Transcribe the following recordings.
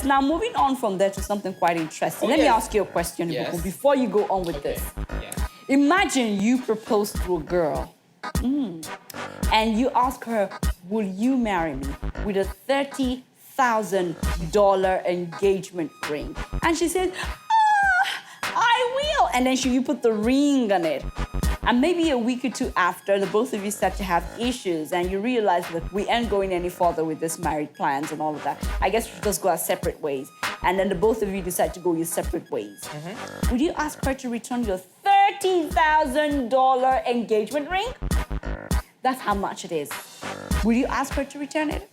now moving on from there to something quite interesting. Let me ask you a question, Ibuku, before you go on with this. Yeah. Imagine you propose to a girl and you ask her, will you marry me, with a $30,000 engagement ring? And she says, I will. And then you put the ring on it. And maybe a week or two after, the both of you start to have issues and you realize that we ain't going any further with this married plans and all of that. I guess we should just go our separate ways. And then the both of you decide to go your separate ways. Would you ask her to return your $30,000 engagement ring? That's how much it is. Will you ask her to return it?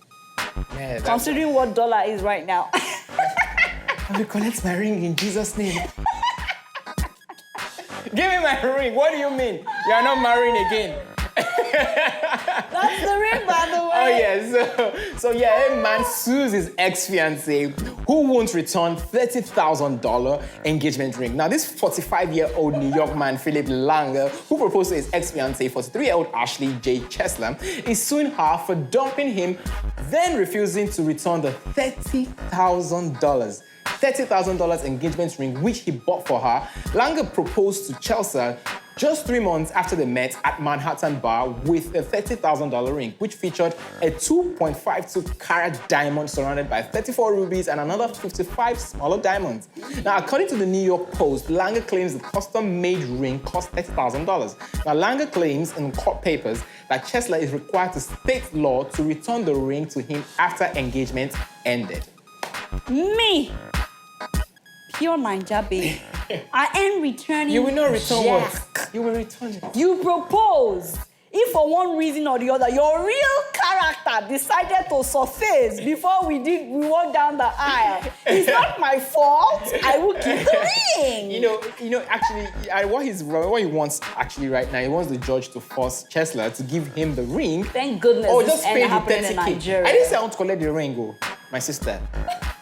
Yeah, Considering what dollar is right now. I will collect my ring in Jesus' name. Give me my ring. What do you mean? You are not marrying again. That's the ring, by the way. Oh, yes. So yeah, a man sues his ex-fiancée who won't return $30,000 engagement ring. Now, this 45-year-old New York man, Philip Lange, who proposed to his ex-fiancée, 43-year-old Ashley J. Chesler, is suing her for dumping him, then refusing to return the $30,000 engagement ring which he bought for her. Lange proposed to Chelsea just 3 months after they met at Manhattan Bar with a $30,000 ring, which featured a 2.52 carat diamond surrounded by 34 rubies and another 55 smaller diamonds. Now, according to the New York Post, Lange claims the custom-made ring cost $30,000. Now, Lange claims in court papers that Chesler is required to state law to return the ring to him after engagement ended. Me, pure Ninja babe. I ain't returning. You will not return jack. what? You will return it. You propose. If for one reason or the other, your real character decided to surface before we walked down the aisle, it's not my fault. I will keep the ring. You know. Actually, what he wants actually right now, he wants the judge to force Chesler to give him the ring. Thank goodness. Oh, this just pay ain't the happening in 30K. Nigeria. I didn't say I want to collect the ring, my sister.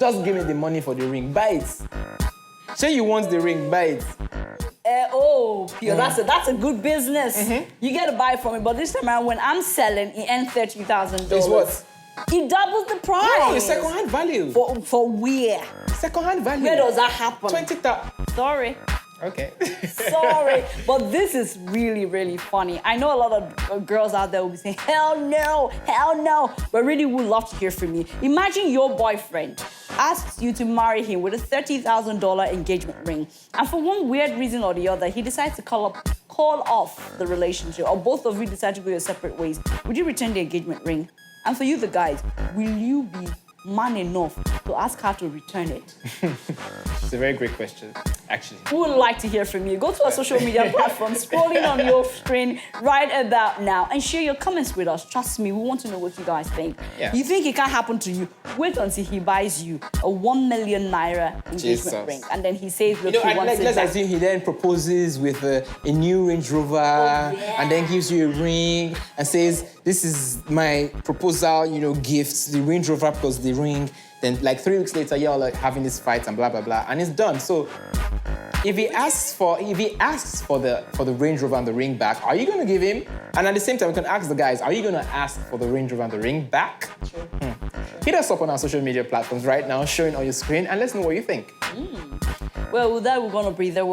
Just give me the money for the ring. Buy it. Say you want the ring, buy it. Pure, that's a good business. You get to buy it from me, but this time around, when I'm selling, it ends $30,000. It's what? It doubles the price. No, it's second-hand value. For where? Second-hand value. Where does that happen? 20,000. Sorry. Okay. Sorry, but this is really, really funny. I know a lot of girls out there will be saying, hell no, but really would love to hear from you. Imagine your boyfriend asks you to marry him with a $30,000 engagement ring, and for one weird reason or the other, he decides to call off the relationship, or both of you decide to go your separate ways. Would you return the engagement ring? And for you, the guys, will you be man enough to ask her to return it? It's a very great question, actually. We would like to hear from you. Go to our social media platforms, scrolling on your screen right about now, and share your comments with us. Trust me, we want to know what you guys think. Yeah. You think it can't happen to you? Wait until he buys you a 1 million naira engagement ring, and then he says, look, he wants it let's back. assume he then proposes with a new Range Rover, and then gives you a ring and says, this is my proposal, gift, the Range Rover plus the ring. Then, like 3 weeks later, you're like having this fight and blah blah blah, and it's done. So, if he asks for the Range Rover and the ring back, are you going to give him? And at the same time, we can ask the guys, are you going to ask for the Range Rover and the ring back? Sure. Hit us up on our social media platforms right now, showing on your screen, and let's know what you think. Well, with that, we're going to breathe there.